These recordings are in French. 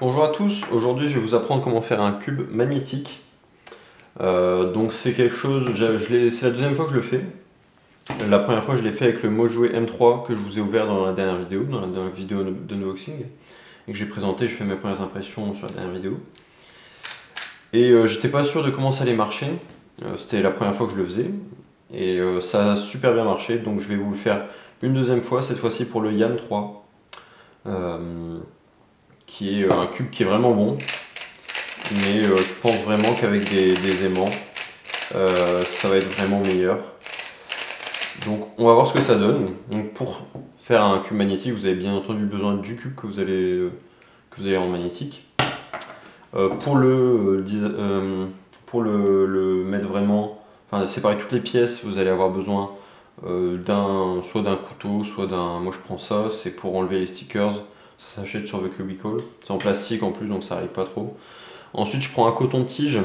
Bonjour à tous, aujourd'hui je vais vous apprendre comment faire un cube magnétique. Donc c'est quelque chose, c'est la deuxième fois que je le fais. La première fois je l'ai fait avec le MoJouet M3 que je vous ai ouvert dans la dernière vidéo, dans la vidéo d'unboxing, et que j'ai présenté, je fais mes premières impressions sur la dernière vidéo. Et j'étais pas sûr de comment ça allait marcher, c'était la première fois que je le faisais, et ça a super bien marché, donc je vais vous le faire une deuxième fois, cette fois-ci pour le Yann 3. Qui est un cube qui est vraiment bon, mais je pense vraiment qu'avec des aimants, ça va être vraiment meilleur. Donc on va voir ce que ça donne. Donc pour faire un cube magnétique, vous avez bien entendu besoin du cube que vous allez rendre magnétique. Pour le mettre vraiment, enfin séparer toutes les pièces, vous allez avoir besoin soit d'un couteau, soit d'un... Moi je prends ça, c'est pour enlever les stickers. Ça s'achète sur The Cubicle. C'est en plastique en plus, donc ça arrive pas trop. Ensuite, je prends un coton-tige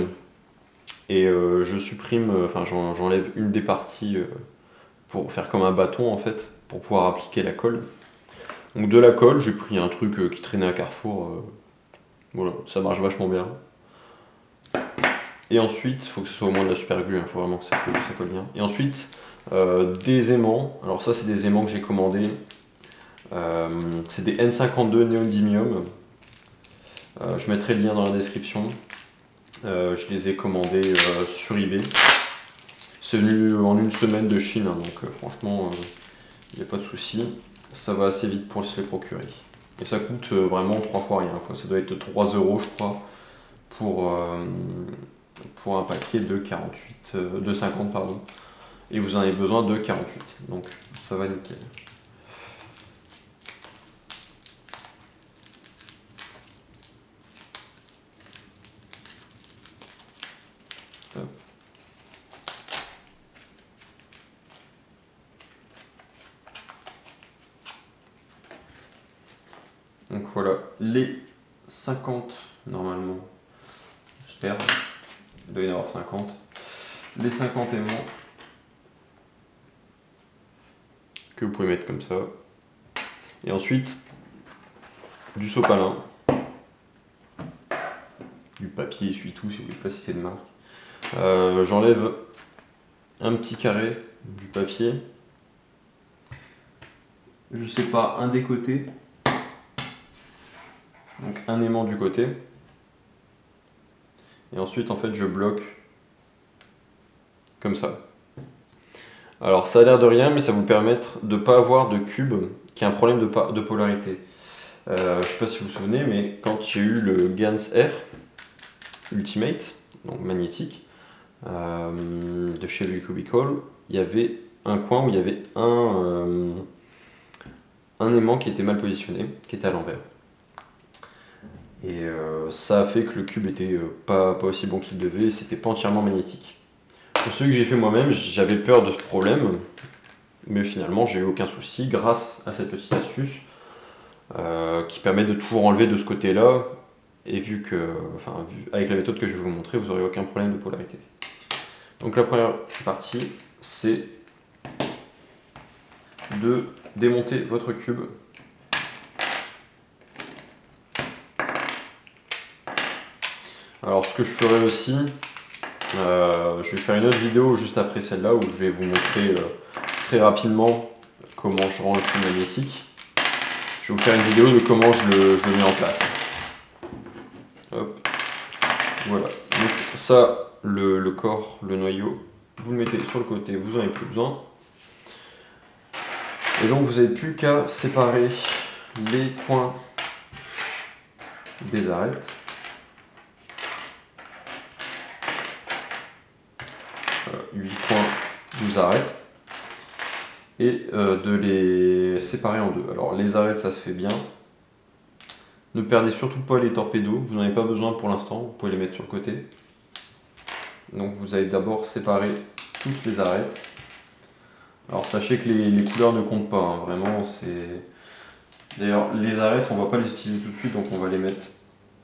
et je supprime, enfin j'enlève une des parties pour faire comme un bâton en fait, pour pouvoir appliquer la colle. Donc de la colle, j'ai pris un truc qui traînait à Carrefour. Voilà, ça marche vachement bien. Et ensuite, il faut que ce soit au moins de la super glue, il faut vraiment que ça colle bien. Et ensuite, des aimants. Alors ça, c'est des aimants que j'ai commandés. C'est des N52 néodymium. Je mettrai le lien dans la description. Je les ai commandés sur eBay. C'est venu en une semaine de Chine, hein, donc franchement, il n'y a pas de souci. Ça va assez vite pour se les procurer. Et ça coûte vraiment 3 fois rien, quoi. Ça doit être 3 € je crois pour un paquet de 50 pardon. Et vous en avez besoin de 48, donc ça va nickel. Hop. Donc voilà, les 50 normalement, j'espère, il doit y en avoir 50. Les 50 aimants que vous pouvez mettre comme ça. Et ensuite, du sopalin, du papier essuie-tout si vous voulez pas citer de marque. J'enlève un petit carré du papier. Je sépare un des côtés. Donc un aimant du côté. Et ensuite en fait je bloque comme ça. Alors ça a l'air de rien, mais ça va vous permettre de ne pas avoir de cube qui a un problème de polarité. Je ne sais pas si vous vous souvenez, mais quand j'ai eu le Gans Air Ultimate, donc magnétique, de chez The Cubicle, il y avait un coin où il y avait un aimant qui était mal positionné, qui était à l'envers. Et ça a fait que le cube était pas aussi bon qu'il devait, et c'était pas entièrement magnétique. Pour celui que j'ai fait moi-même, j'avais peur de ce problème, mais finalement j'ai eu aucun souci grâce à cette petite astuce qui permet de toujours enlever de ce côté-là, et avec la méthode que je vais vous montrer, vous n'aurez aucun problème de polarité. Donc la première partie, c'est de démonter votre cube. Alors ce que je ferai aussi, je vais faire une autre vidéo juste après celle-là où je vais vous montrer très rapidement comment je rends le cube magnétique. Je vais vous faire une vidéo de comment je le mets en place. Hop. Voilà. Donc ça, le corps, le noyau, vous le mettez sur le côté, vous n'en avez plus besoin. Et donc vous n'avez plus qu'à séparer les coins des arêtes. 8 coins, 12 arêtes. Et de les séparer en deux. Alors les arêtes ça se fait bien. Ne perdez surtout pas les torpedos, vous n'en avez pas besoin pour l'instant, vous pouvez les mettre sur le côté. Donc vous allez d'abord séparer toutes les arêtes. Alors sachez que les couleurs ne comptent pas, hein, vraiment c'est... D'ailleurs les arêtes on ne va pas les utiliser tout de suite, donc on va les mettre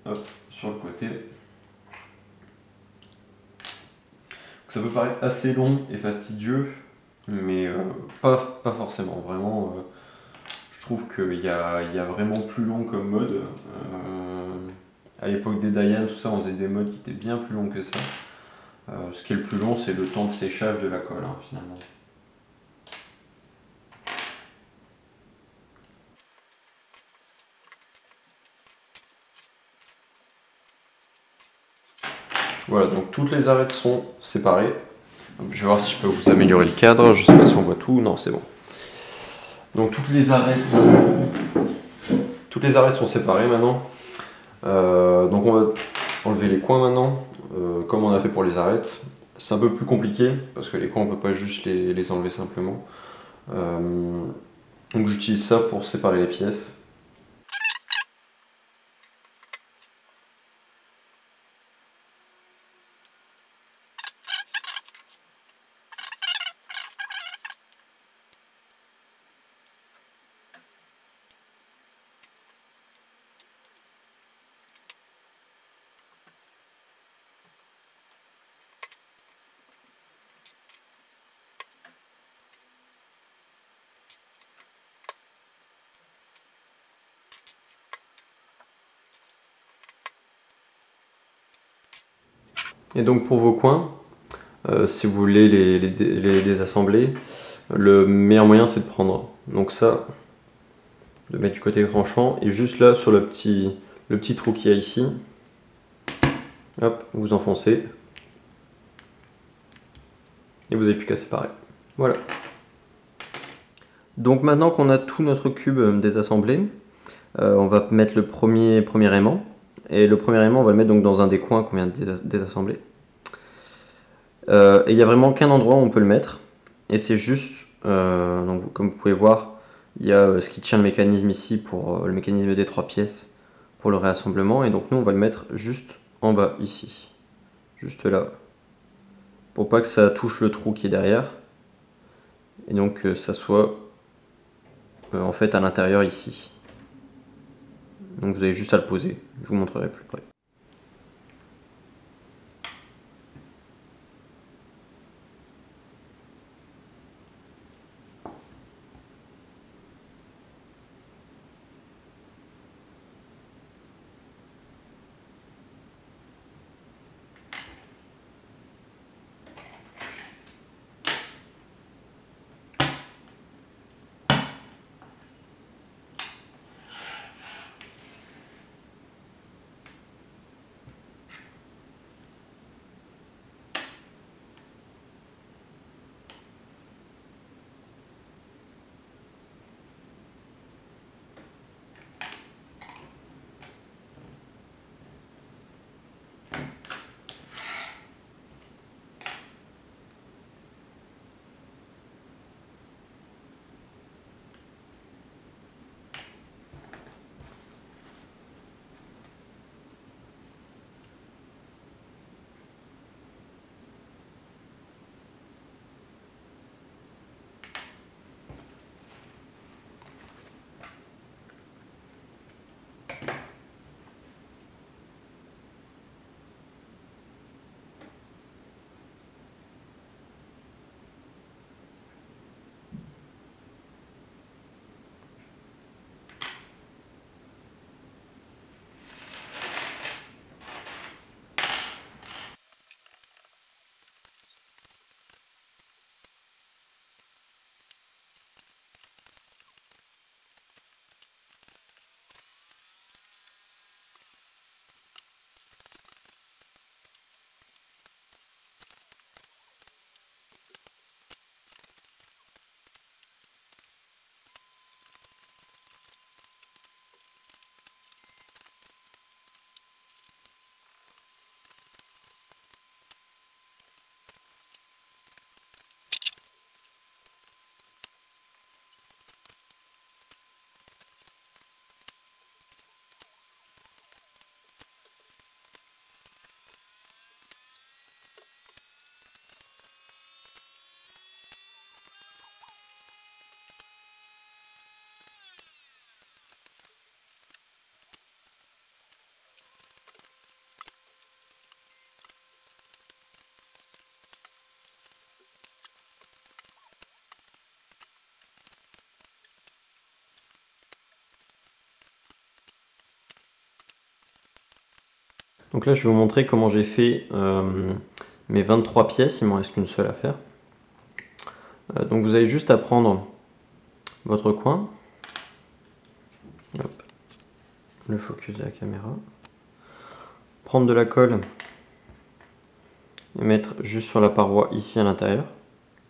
hop, sur le côté. Ça peut paraître assez long et fastidieux, mais pas forcément, vraiment je trouve qu'il y a vraiment plus long comme mode. À l'époque des Dayan, tout ça, on faisait des modes qui étaient bien plus longs que ça. Ce qui est le plus long, c'est le temps de séchage de la colle, hein, finalement. Voilà, donc toutes les arêtes sont séparées. Je vais voir si je peux vous améliorer le cadre. Je sais pas si on voit tout. Non, c'est bon. Donc toutes les arêtes sont séparées maintenant. Donc on va enlever les coins maintenant, comme on a fait pour les arêtes. C'est un peu plus compliqué parce que les coins on peut pas juste les enlever simplement. Donc j'utilise ça pour séparer les pièces. Et donc pour vos coins, si vous voulez les désassembler, le meilleur moyen c'est de prendre donc ça, de mettre du côté tranchant et juste là sur le petit trou qu'il y a ici, hop, vous enfoncez et vous n'avez plus qu'à séparer. Voilà. Donc maintenant qu'on a tout notre cube désassemblé, on va mettre le premier aimant. Et le premier aimant, on va le mettre donc dans un des coins qu'on vient de désassembler. Et il n'y a vraiment qu'un endroit où on peut le mettre. Et c'est juste, donc, comme vous pouvez voir, il y a ce qui tient le mécanisme ici pour le mécanisme des 3 pièces pour le réassemblement. Et donc nous, on va le mettre juste en bas ici. Juste là. Pour pas que ça touche le trou qui est derrière. Et donc ça soit en fait à l'intérieur ici. Donc vous avez juste à le poser. Je vous montrerai plus près. Donc là je vais vous montrer comment j'ai fait mes 23 pièces, il m'en reste qu'une seule à faire. Donc vous avez juste à prendre votre coin, hop, le focus de la caméra, prendre de la colle et mettre juste sur la paroi ici à l'intérieur.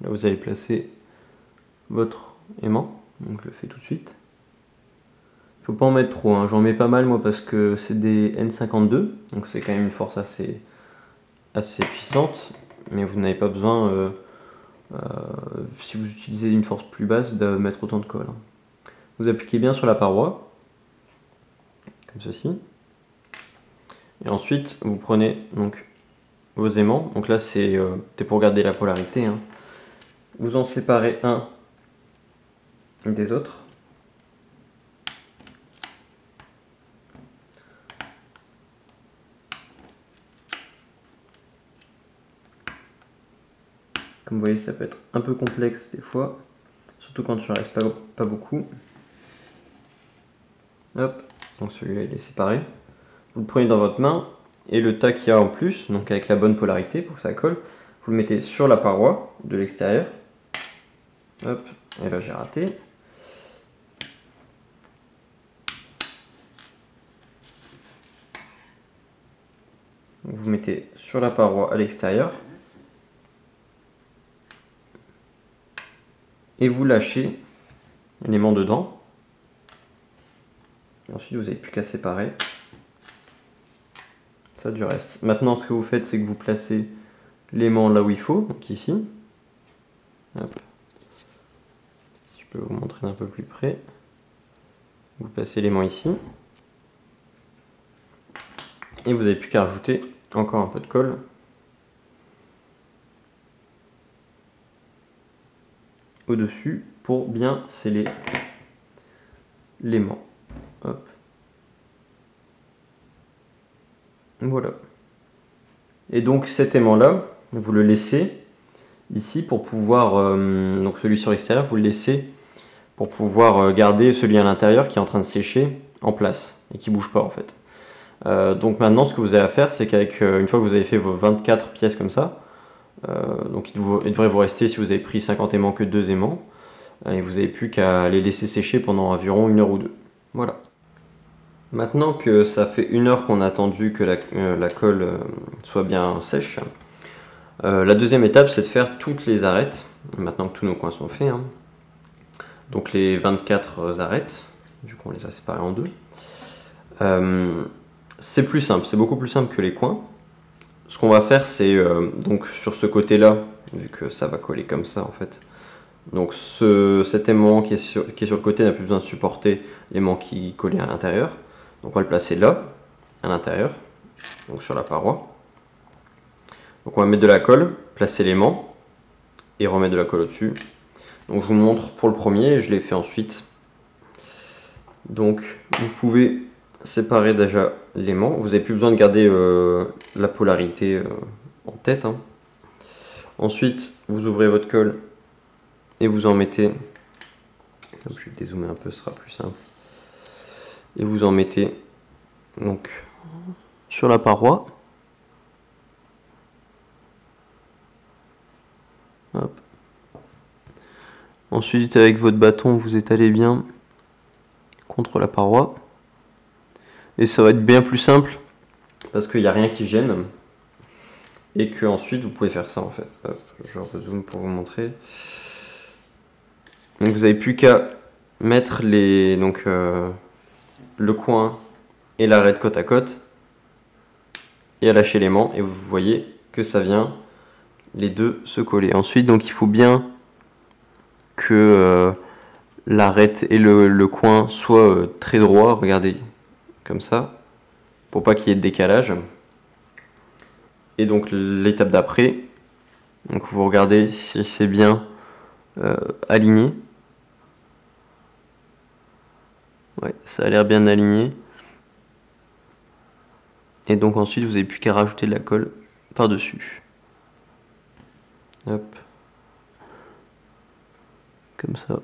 Là vous allez placer votre aimant, donc je le fais tout de suite. Faut pas en mettre trop, hein. J'en mets pas mal moi parce que c'est des N52, donc c'est quand même une force assez puissante, mais vous n'avez pas besoin, si vous utilisez une force plus basse, de mettre autant de colle. Vous appliquez bien sur la paroi, comme ceci, et ensuite vous prenez donc vos aimants, donc là c'est pour garder la polarité, hein. Vous en séparez un des autres. Comme vous voyez, ça peut être un peu complexe des fois, surtout quand il ne reste pas beaucoup. Hop, donc celui-là il est séparé. Vous le prenez dans votre main et le tas qu'il y a en plus, donc avec la bonne polarité pour que ça colle, vous le mettez sur la paroi de l'extérieur. Hop, et là j'ai raté. Vous mettez sur la paroi à l'extérieur. Et vous lâchez l'aimant dedans. Et ensuite vous n'avez plus qu'à séparer ça du reste. Maintenant ce que vous faites, c'est que vous placez l'aimant là où il faut, donc ici. Hop. Je peux vous montrer d'un peu plus près. Vous placez l'aimant ici. Et vous n'avez plus qu'à rajouter encore un peu de colle. Au-dessus pour bien sceller l'aimant. Hop. Voilà. Et donc cet aimant là, vous le laissez ici pour pouvoir, donc celui sur l'extérieur, vous le laissez pour pouvoir garder celui à l'intérieur qui est en train de sécher en place et qui bouge pas en fait. Donc maintenant ce que vous avez à faire, c'est qu'avec une fois que vous avez fait vos 24 pièces comme ça, donc il devrait vous rester, si vous avez pris 50 aimants, que 2 aimants, et vous n'avez plus qu'à les laisser sécher pendant environ 1 heure ou 2. Voilà. Maintenant que ça fait 1 heure qu'on a attendu que la colle soit bien sèche, la deuxième étape c'est de faire toutes les arêtes, maintenant que tous nos coins sont faits, hein. Donc les 24 arêtes, vu qu'on les a séparées en deux. C'est plus simple, c'est beaucoup plus simple que les coins. Ce qu'on va faire, c'est donc sur ce côté-là, vu que ça va coller comme ça en fait. Donc cet aimant qui est sur le côté n'a plus besoin de supporter l'aimant qui collait à l'intérieur. Donc on va le placer là, à l'intérieur, donc sur la paroi. Donc on va mettre de la colle, placer l'aimant et remettre de la colle au-dessus. Donc je vous montre pour le premier et je l'ai fait ensuite. Donc vous pouvez séparer déjà l'aimant. Vous n'avez plus besoin de garder la polarité en tête, hein. Ensuite, vous ouvrez votre colle et vous en mettez. Je vais dézoomer un peu, ce sera plus simple. Et vous en mettez donc sur la paroi. Hop. Ensuite, avec votre bâton, vous étalez bien contre la paroi. Et ça va être bien plus simple parce qu'il n'y a rien qui gêne. Et que ensuite vous pouvez faire ça en fait. Hop, je rezoome pour vous montrer. Donc vous n'avez plus qu'à mettre le coin et l'arête côte à côte et à lâcher l'aimant et vous voyez que ça vient les deux se coller. Ensuite donc il faut bien que l'arête et le coin soient très droits, regardez, comme ça, pour pas qu'il y ait de décalage. Et donc l'étape d'après, donc vous regardez si c'est bien aligné. Ouais, ça a l'air bien aligné. Et donc ensuite vous n'avez plus qu'à rajouter de la colle par-dessus. Hop. Comme ça.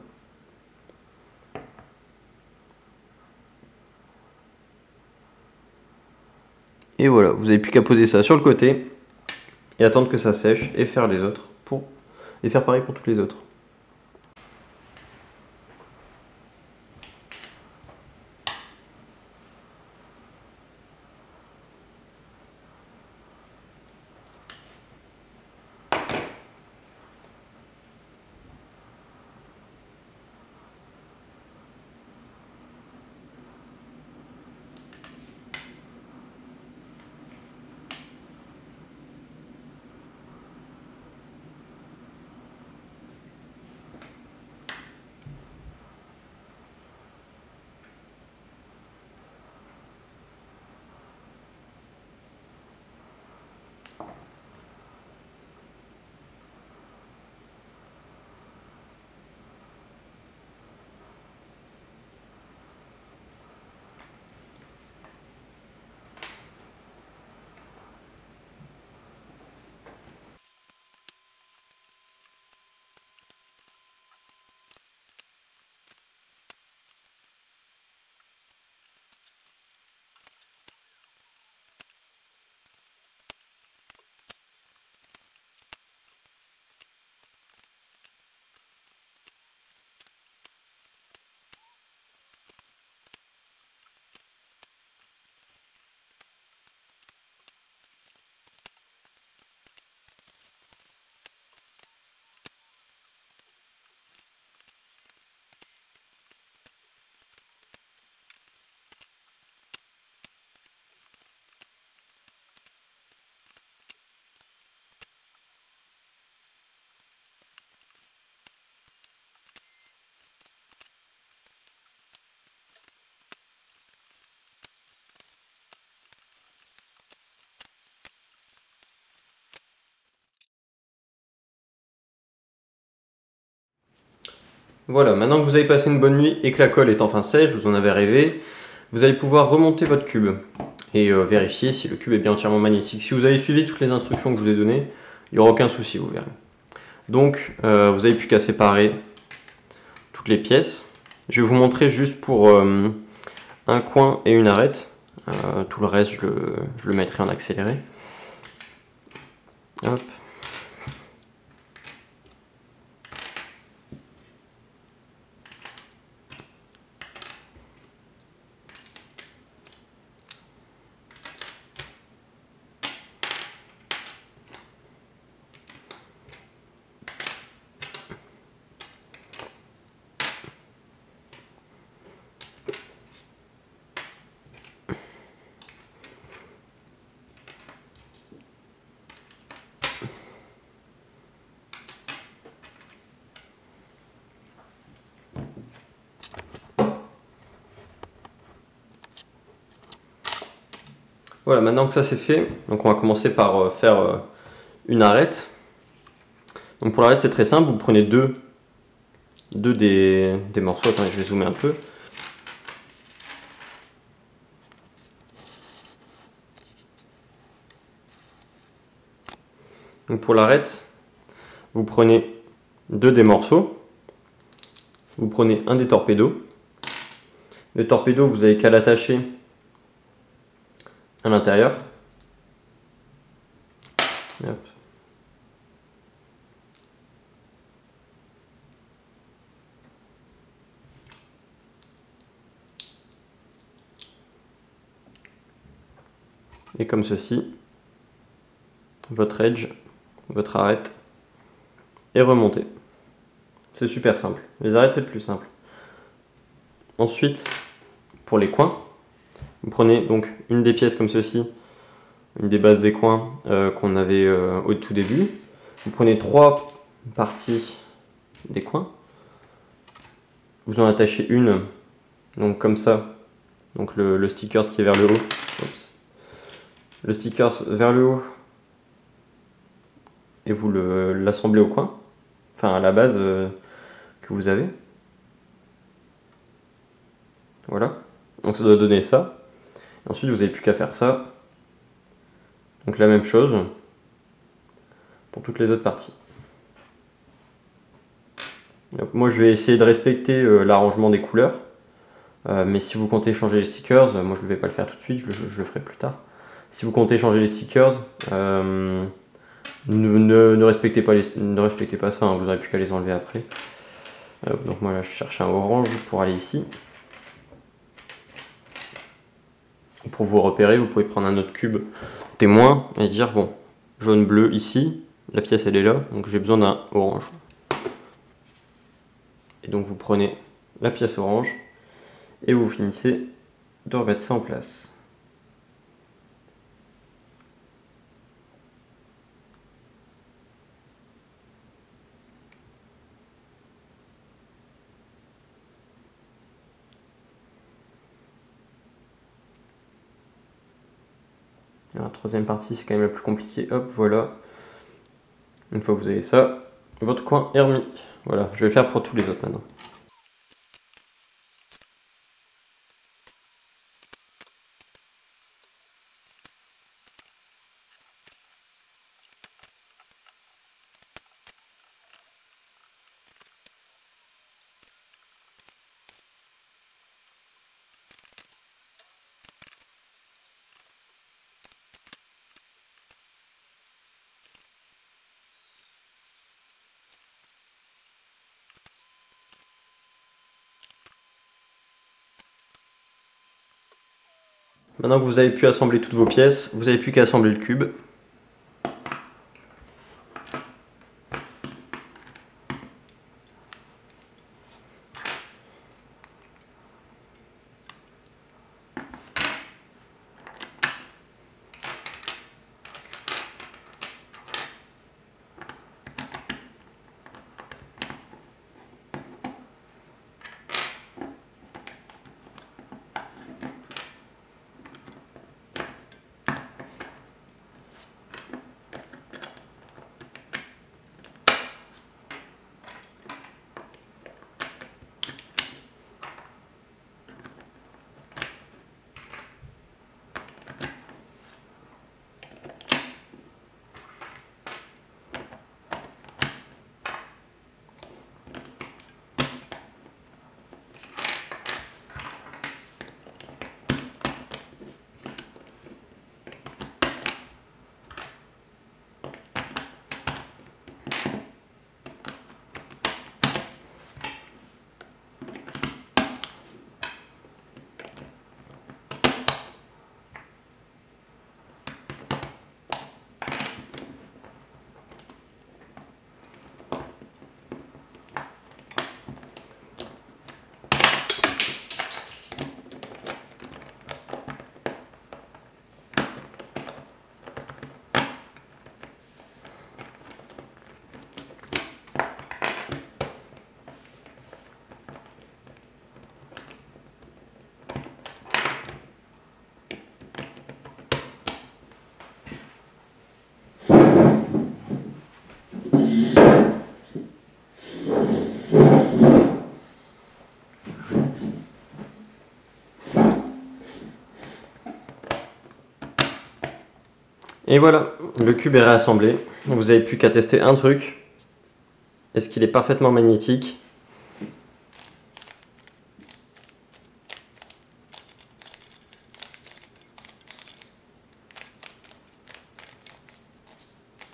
Et voilà, vous n'avez plus qu'à poser ça sur le côté et attendre que ça sèche et faire les autres et faire pareil pour toutes les autres. Voilà, maintenant que vous avez passé une bonne nuit et que la colle est enfin sèche, vous en avez rêvé, vous allez pouvoir remonter votre cube et vérifier si le cube est bien entièrement magnétique. Si vous avez suivi toutes les instructions que je vous ai données, il n'y aura aucun souci, vous verrez. Donc, vous n'avez plus qu'à séparer toutes les pièces. Je vais vous montrer juste pour un coin et une arête. Tout le reste, je le mettrai en accéléré. Hop. Voilà, maintenant que ça c'est fait, donc on va commencer par faire une arête. Donc pour l'arête c'est très simple, vous prenez deux des morceaux, attendez je vais zoomer un peu. Donc pour l'arête, vous prenez deux des morceaux, vous prenez un des torpedos. Le torpedo vous avez qu'à l'attacher à l'intérieur. Et comme ceci, votre edge, votre arête est remontée. C'est super simple. Les arêtes c'est le plus simple. Ensuite, pour les coins, vous prenez donc une des pièces comme ceci, une des bases des coins qu'on avait au tout début. Vous prenez trois parties des coins. Vous en attachez une, donc comme ça, donc le sticker qui est vers le haut. Oups. Le sticker vers le haut et vous l'assemblez au coin, enfin à la base que vous avez. Voilà, donc ça doit donner ça. Ensuite vous n'avez plus qu'à faire ça. Donc la même chose pour toutes les autres parties. Donc, moi je vais essayer de respecter l'arrangement des couleurs. Mais si vous comptez changer les stickers, moi je ne vais pas le faire tout de suite, je le ferai plus tard. Si vous comptez changer les stickers, ne respectez pas ça, hein, vous n'aurez plus qu'à les enlever après. Donc moi là je cherche un orange pour aller ici. Pour vous repérer, vous pouvez prendre un autre cube témoin et dire bon, jaune bleu ici, la pièce elle est là, donc j'ai besoin d'un orange. Et donc vous prenez la pièce orange et vous finissez de remettre ça en place. La troisième partie, c'est quand même la plus compliquée. Hop, voilà. Une fois que vous avez ça, votre coin est remis. Voilà, je vais le faire pour tous les autres maintenant. Maintenant que vous avez pu assembler toutes vos pièces, vous n'avez plus qu'à assembler le cube. Et voilà, le cube est réassemblé. Vous n'avez plus qu'à tester un truc. Est-ce qu'il est parfaitement magnétique?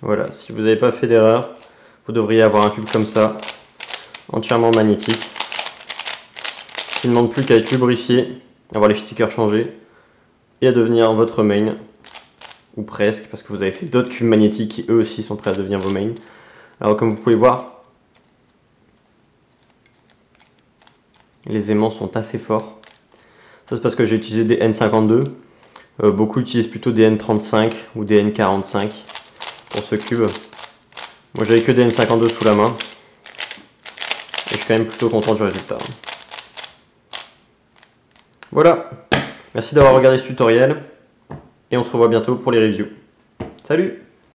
Voilà, si vous n'avez pas fait d'erreur, vous devriez avoir un cube comme ça, entièrement magnétique. Il ne demande plus qu'à être lubrifié, avoir les stickers changés et à devenir votre main. Ou presque, parce que vous avez fait d'autres cubes magnétiques qui eux aussi sont prêts à devenir vos mains. Alors comme vous pouvez voir, les aimants sont assez forts. Ça c'est parce que j'ai utilisé des N52. Beaucoup utilisent plutôt des N35 ou des N45 pour ce cube. Moi j'avais que des N52 sous la main. Et je suis quand même plutôt content du résultat. Voilà, merci d'avoir regardé ce tutoriel. Et on se revoit bientôt pour les reviews. Salut!